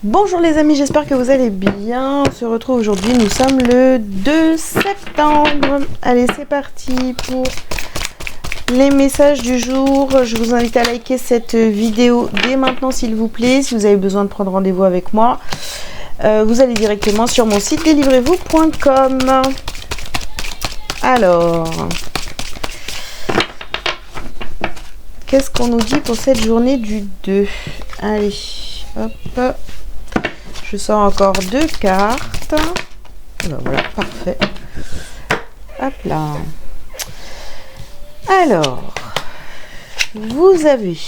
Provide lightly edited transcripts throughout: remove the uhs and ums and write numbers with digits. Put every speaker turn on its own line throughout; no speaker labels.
Bonjour les amis, j'espère que vous allez bien. On se retrouve aujourd'hui, nous sommes le 2 septembre. Allez, c'est parti pour les messages du jour. Je vous invite à liker cette vidéo dès maintenant s'il vous plaît. Si vous avez besoin de prendre rendez-vous avec moi, vous allez directement sur mon site delivrez-vous.com. Alors, qu'est-ce qu'on nous dit pour cette journée du 2? Allez, hop. Je sors encore 2 cartes. Ben voilà, parfait. Hop là. Alors, vous avez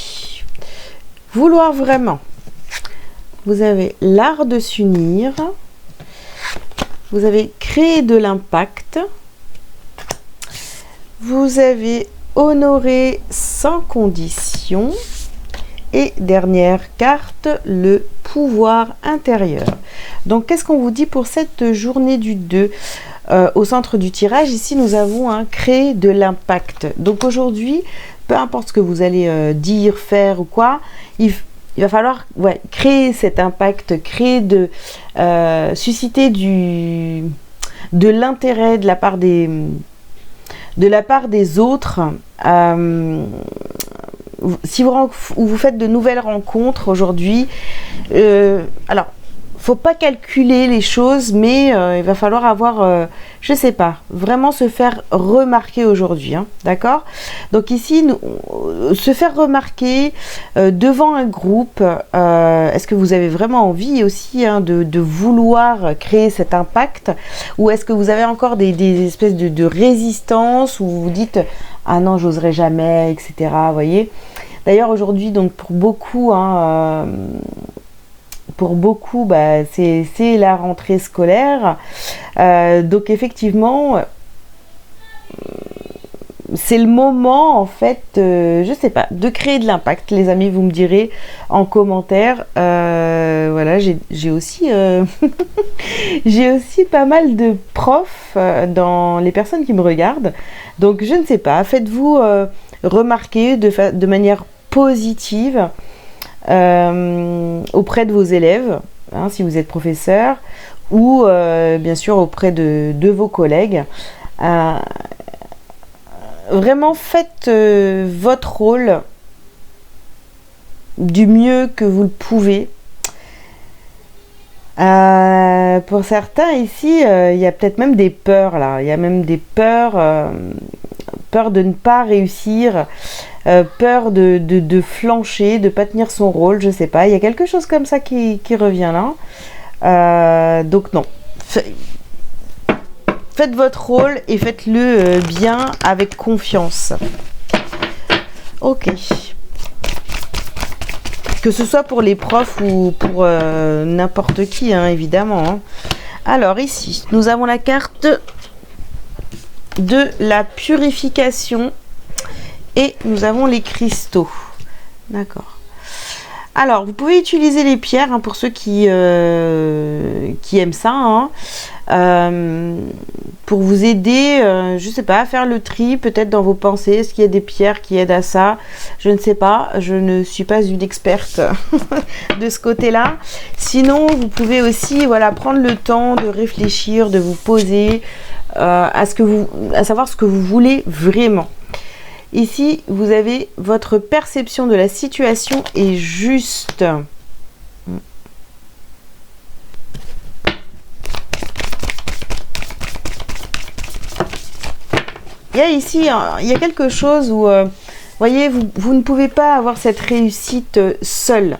vouloir vraiment. Vous avez l'art de s'unir. Vous avez créé de l'impact. Vous avez honoré sans condition. Et dernière carte, le pouvoir intérieur. Donc, qu'est-ce qu'on vous dit pour cette journée du 2 au centre du tirage, ici, nous avons créé de l'impact. Donc, aujourd'hui, peu importe ce que vous allez dire, faire ou quoi, il va falloir créer cet impact, susciter de l'intérêt de la part des autres. Si vous faites de nouvelles rencontres aujourd'hui, alors, faut pas calculer les choses, mais il va falloir avoir, je sais pas, vraiment se faire remarquer aujourd'hui, hein, d'accord? Donc ici, se faire remarquer devant un groupe, est-ce que vous avez vraiment envie aussi de vouloir créer cet impact, ou est-ce que vous avez encore des espèces de résistance, où vous vous dites « Ah non, j'oserais jamais, etc. » Vous voyez? D'ailleurs, aujourd'hui, donc pour beaucoup, c'est la rentrée scolaire. Donc effectivement, c'est le moment en fait, je sais pas, de créer de l'impact. Les amis, vous me direz en commentaire. Voilà, j'ai aussi, j'ai aussi pas mal de profs dans les personnes qui me regardent. Donc je ne sais pas, faites-vous remarquer de manière positive auprès de vos élèves, hein, si vous êtes professeur, ou bien sûr auprès de vos collègues. Vraiment faites votre rôle du mieux que vous le pouvez. Pour certains ici, il y a peut-être même des peurs là. Il y a même des peurs, peur de ne pas réussir, peur de flancher, de ne pas tenir son rôle, je sais pas. Il y a quelque chose comme ça qui revient là. Donc non. Faites votre rôle et faites-le bien, avec confiance. Ok. Que ce soit pour les profs ou pour n'importe qui, hein, évidemment. Hein. Alors ici, nous avons la carte de la purification et nous avons les cristaux. D'accord. Alors, vous pouvez utiliser les pierres, hein, pour ceux qui aiment ça, hein, pour vous aider, je sais pas, à faire le tri peut-être dans vos pensées. Est-ce qu'il y a des pierres qui aident à ça? Je ne sais pas, je ne suis pas une experte de ce côté-là. Sinon, vous pouvez aussi prendre le temps de réfléchir, de vous poser à savoir ce que vous voulez vraiment. Ici, vous avez votre perception de la situation est juste. Il y a ici, il y a quelque chose où, voyez, vous ne pouvez pas avoir cette réussite seul.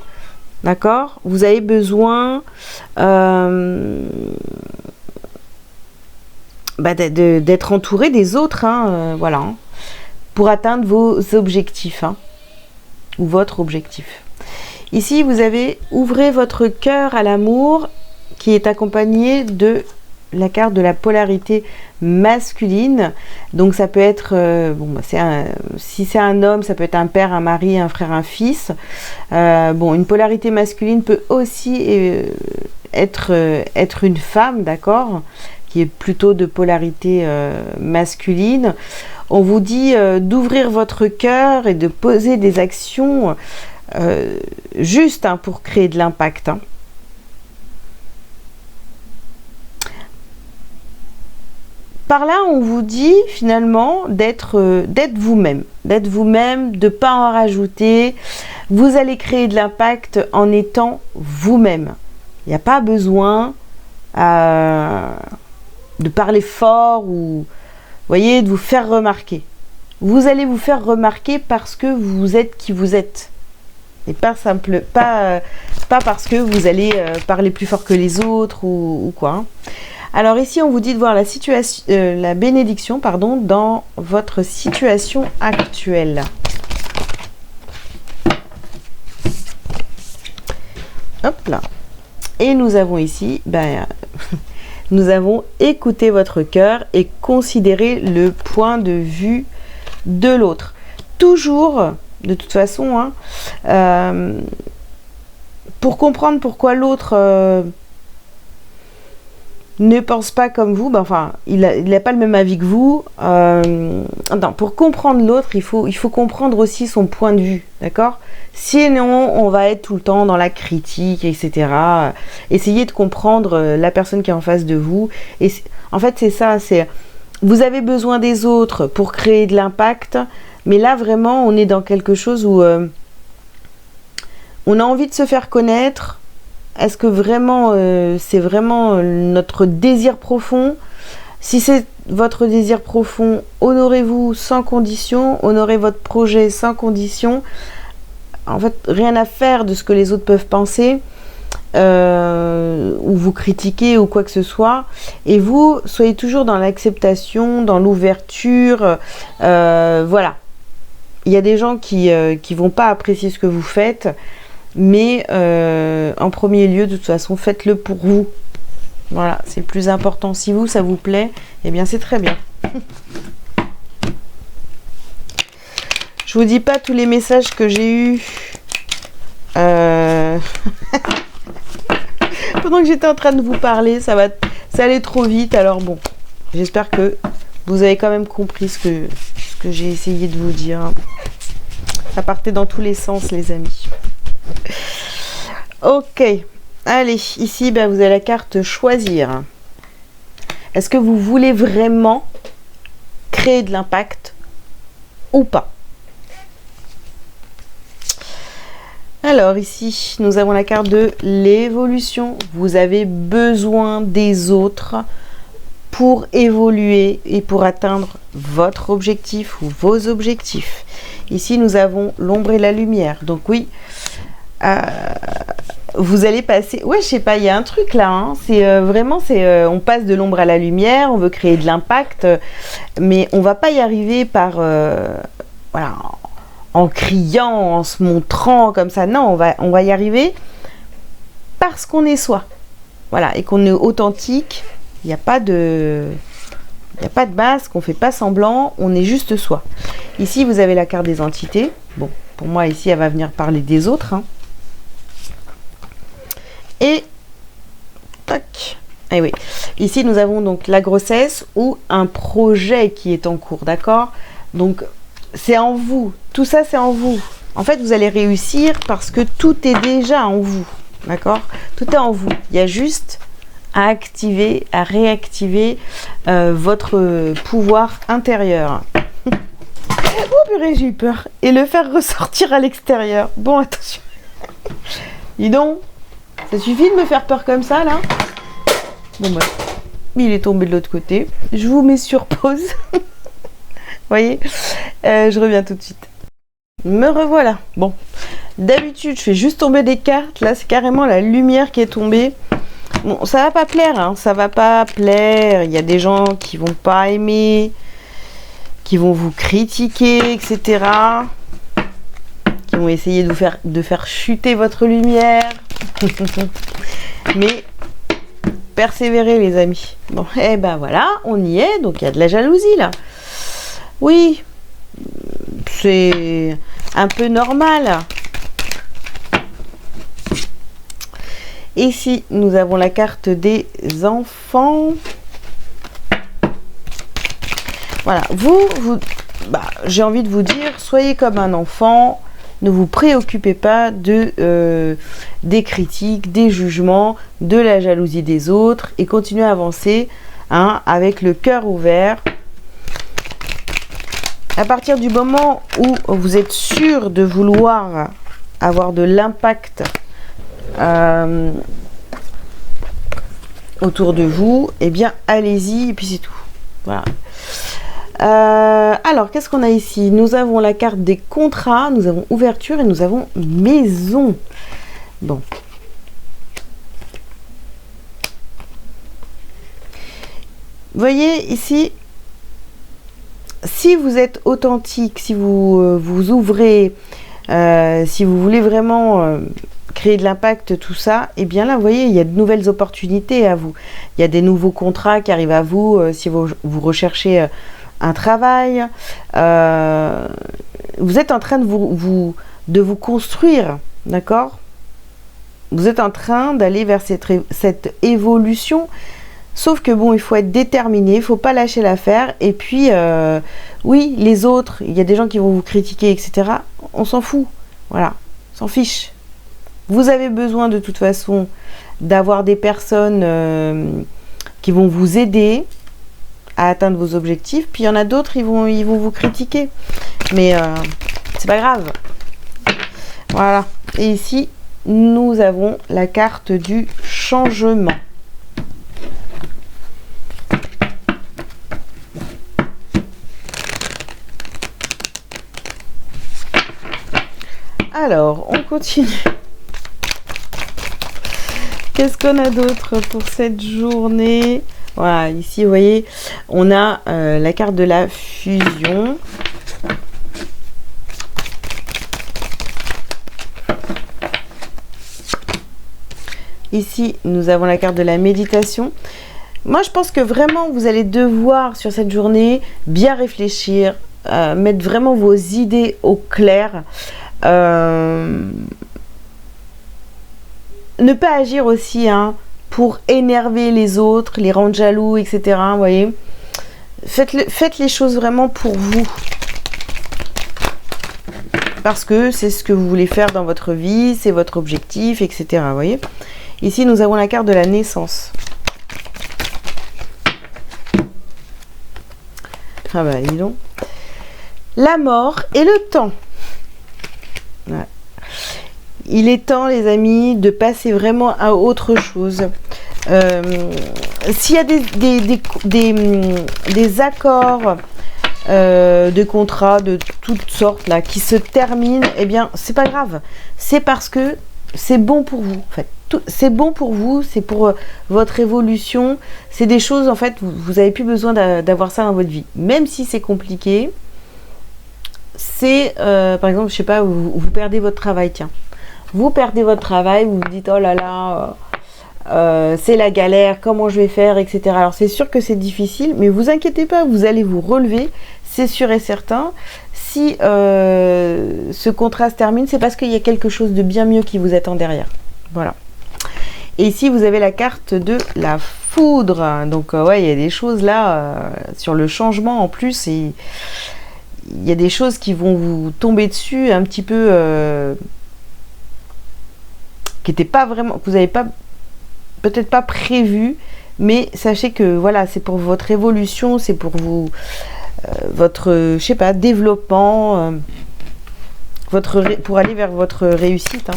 D'accord? Vous avez besoin d'être entouré des autres, hein, voilà. Hein, pour atteindre vos objectifs, hein, ou votre objectif. Ici, vous avez ouvrez votre cœur à l'amour, qui est accompagné de la carte de la polarité masculine. Donc ça peut être, si c'est un homme, ça peut être un père, un mari, un frère, un fils. Une polarité masculine peut aussi être une femme, d'accord, qui est plutôt de polarité masculine. On vous dit d'ouvrir votre cœur et de poser des actions justes, hein, pour créer de l'impact. Hein. par là, on vous dit finalement d'être vous-même, de ne pas en rajouter. Vous allez créer de l'impact en étant vous-même. Il n'y a pas besoin de parler fort ou, voyez, de vous faire remarquer. Vous allez vous faire remarquer parce que vous êtes qui vous êtes. Et pas parce que vous allez parler plus fort que les autres ou quoi. Hein. Alors ici, on vous dit de voir la bénédiction, pardon, dans votre situation actuelle. Hop là. Et nous avons ici, nous avons écouté votre cœur et considéré le point de vue de l'autre. Toujours, de toute façon, hein, pour comprendre pourquoi l'autre ne pense pas comme vous, il n'a pas le même avis que vous. Pour comprendre l'autre, il faut comprendre aussi son point de vue, d'accord? Sinon, on va être tout le temps dans la critique, etc. Essayez de comprendre la personne qui est en face de vous. Et en fait, c'est ça, vous avez besoin des autres pour créer de l'impact, mais là, vraiment, on est dans quelque chose où on a envie de se faire connaître. Est-ce que vraiment, c'est vraiment notre désir profond? Si c'est votre désir profond, honorez-vous sans condition, honorez votre projet sans condition. En fait, rien à faire de ce que les autres peuvent penser, ou vous critiquer ou quoi que ce soit. Et vous, soyez toujours dans l'acceptation, dans l'ouverture. Voilà. Il y a des gens qui vont pas apprécier ce que vous faites. Mais en premier lieu, de toute façon, faites-le pour vous. Voilà, c'est le plus important. Si vous, ça vous plaît, eh bien, c'est très bien. Je vous dis pas tous les messages que j'ai eus pendant que j'étais en train de vous parler. Ça allait trop vite. Alors bon, j'espère que vous avez quand même compris ce que j'ai essayé de vous dire. Ça partait dans tous les sens, les amis. Ok, allez, ici vous avez la carte choisir. Est-ce que vous voulez vraiment créer de l'impact ou pas? Alors ici, nous avons la carte de l'évolution. Vous avez besoin des autres pour évoluer et pour atteindre votre objectif ou vos objectifs. Ici, nous avons l'ombre et la lumière. Donc oui, vous allez passer... Ouais, je sais pas, il y a un truc là. Hein. C'est vraiment, on passe de l'ombre à la lumière, on veut créer de l'impact, mais on va pas y arriver par... voilà, en criant, en se montrant comme ça. Non, on va y arriver parce qu'on est soi. Voilà, et qu'on est authentique. Il n'y a pas de... Il n'y a pas de masque, on ne fait pas semblant, on est juste soi. Ici, vous avez la carte des entités. Bon, pour moi, ici, elle va venir parler des autres. Hein. Et, tac. Et oui. Ici, nous avons donc la grossesse ou un projet qui est en cours, d'accord? Donc, c'est en vous. Tout ça, c'est en vous. En fait, vous allez réussir parce que tout est déjà en vous, d'accord? Tout est en vous. Il y a juste... à activer, à réactiver votre pouvoir intérieur. Oh purée, j'ai eu peur. Et le faire ressortir à l'extérieur. Bon, attention. Dis donc, ça suffit de me faire peur comme ça, là? Bon, bah, il est tombé de l'autre côté. Je vous mets sur pause. Vous voyez, je reviens tout de suite. Me revoilà. Bon, d'habitude, je fais juste tomber des cartes. Là, c'est carrément la lumière qui est tombée. Bon, ça va pas plaire, hein, ça va pas plaire. Il y a des gens qui vont pas aimer, qui vont vous critiquer, etc. Qui vont essayer de faire chuter votre lumière. Mais persévérez, les amis. Bon, et ben voilà, on y est. Donc il y a de la jalousie là. Oui, c'est un peu normal. Ici, nous avons la carte des enfants. Voilà, j'ai envie de vous dire, soyez comme un enfant. Ne vous préoccupez pas des critiques, des jugements, de la jalousie des autres et continuez à avancer. hein, avec le cœur ouvert. À partir du moment où vous êtes sûr de vouloir avoir de l'impact autour de vous, eh bien allez-y et puis c'est tout. Voilà. Alors qu'est-ce qu'on a ici? Nous avons la carte des contrats, nous avons ouverture et nous avons maison. Bon. Vous voyez ici, si vous êtes authentique, si vous vous ouvrez, si vous voulez vraiment créer de l'impact, tout ça, et bien là, vous voyez, il y a de nouvelles opportunités à vous. Il y a des nouveaux contrats qui arrivent à vous si vous recherchez un travail. Vous êtes en train de vous construire, d'accord? Vous êtes en train d'aller vers cette évolution. Sauf que bon, il faut être déterminé, il ne faut pas lâcher l'affaire. Et puis, oui, les autres, il y a des gens qui vont vous critiquer, etc. On s'en fout. Voilà, on s'en fiche. Vous avez besoin de toute façon d'avoir des personnes qui vont vous aider à atteindre vos objectifs. Puis il y en a d'autres, ils vont vous critiquer. Mais c'est pas grave. Voilà. Et ici, nous avons la carte du changement. Alors, on continue. Qu'est-ce qu'on a d'autre pour cette journée? Voilà, ici, vous voyez, on a la carte de la fusion. Ici, nous avons la carte de la méditation. Moi, je pense que vraiment, vous allez devoir, sur cette journée, bien réfléchir, mettre vraiment vos idées au clair. Ne pas agir aussi pour énerver les autres, les rendre jaloux, etc. Vous voyez, faites les choses vraiment pour vous, parce que c'est ce que vous voulez faire dans votre vie, c'est votre objectif, etc. Vous voyez, ici nous avons la carte de la naissance. Ah bah dis donc, la mort et le temps. Ouais. Il est temps, les amis, de passer vraiment à autre chose. S'il y a des accords de contrats de toutes sortes là qui se terminent, eh bien, c'est pas grave. C'est parce que c'est bon pour vous. En fait, c'est bon pour vous, c'est pour votre évolution. C'est des choses, en fait, vous n'avez plus besoin d'avoir ça dans votre vie. Même si c'est compliqué, c'est, par exemple, je sais pas, vous perdez votre travail, tiens. Vous perdez votre travail, vous vous dites, oh là là, c'est la galère, comment je vais faire, etc. Alors, c'est sûr que c'est difficile, mais vous inquiétez pas, vous allez vous relever, c'est sûr et certain. Si ce contrat se termine, c'est parce qu'il y a quelque chose de bien mieux qui vous attend derrière. Voilà. Et ici, vous avez la carte de la foudre. Donc, ouais, il y a des choses là, sur le changement en plus, et il y a des choses qui vont vous tomber dessus un petit peu... qui n'était pas vraiment, que vous n'avez pas, peut-être pas prévu, mais sachez que voilà, c'est pour votre évolution, c'est pour vous, votre, je sais pas, développement, pour aller vers votre réussite.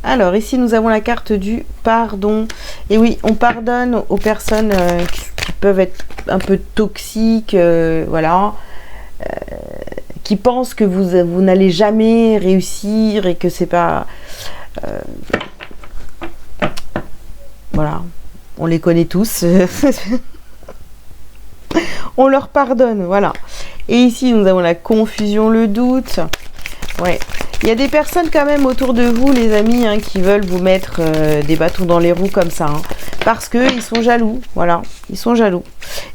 Alors ici nous avons la carte du pardon. Et oui, on pardonne aux personnes qui peuvent être un peu toxiques, voilà. Qui pensent que vous n'allez jamais réussir et que c'est pas... voilà, on les connaît tous. On leur pardonne, voilà. Et ici, nous avons la confusion, le doute. Ouais, il y a des personnes quand même autour de vous, les amis, qui veulent vous mettre des bâtons dans les roues comme ça. Parce qu'ils sont jaloux, voilà, ils sont jaloux.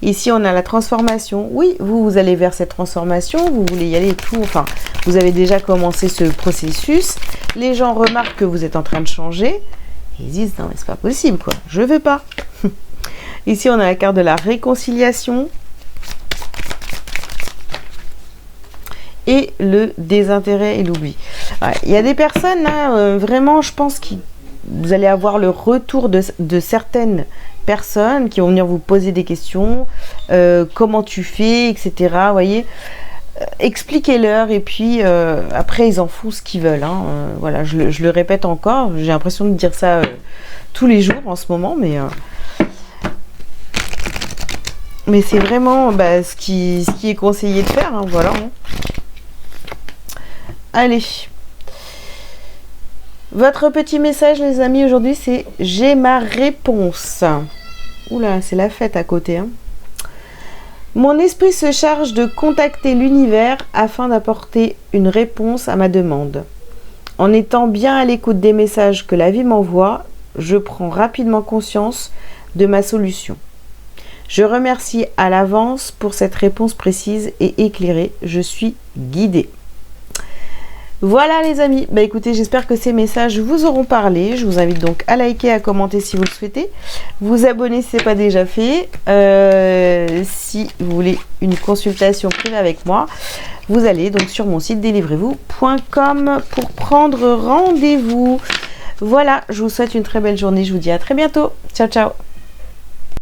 Ici, on a la transformation. Oui, vous allez vers cette transformation, vous voulez y aller et tout. Enfin, vous avez déjà commencé ce processus. Les gens remarquent que vous êtes en train de changer. Ils disent, non, mais c'est pas possible, quoi. Je veux pas. Ici, on a la carte de la réconciliation. Et le désintérêt et l'oubli. Ouais, il y a des personnes, là, vraiment, je pense que vous allez avoir le retour de certaines personnes qui vont venir vous poser des questions, comment tu fais, etc. Vous voyez, expliquez-leur et puis après ils en font ce qu'ils veulent. Hein. Voilà, je le répète encore, j'ai l'impression de dire ça tous les jours en ce moment, mais c'est vraiment ce qui est conseillé de faire. Hein, voilà. Hein. Allez. Votre petit message, les amis, aujourd'hui, c'est « J'ai ma réponse ». Oula, c'est la fête à côté. Hein. Mon esprit se charge de contacter l'univers afin d'apporter une réponse à ma demande. En étant bien à l'écoute des messages que la vie m'envoie, je prends rapidement conscience de ma solution. Je remercie à l'avance pour cette réponse précise et éclairée. Je suis guidée. Voilà les amis, écoutez, j'espère que ces messages vous auront parlé. Je vous invite donc à liker, à commenter si vous le souhaitez. Vous abonner si ce n'est pas déjà fait. Si vous voulez une consultation privée avec moi, vous allez donc sur mon site délivrez-vous.com pour prendre rendez-vous. Voilà, je vous souhaite une très belle journée. Je vous dis à très bientôt. Ciao, ciao.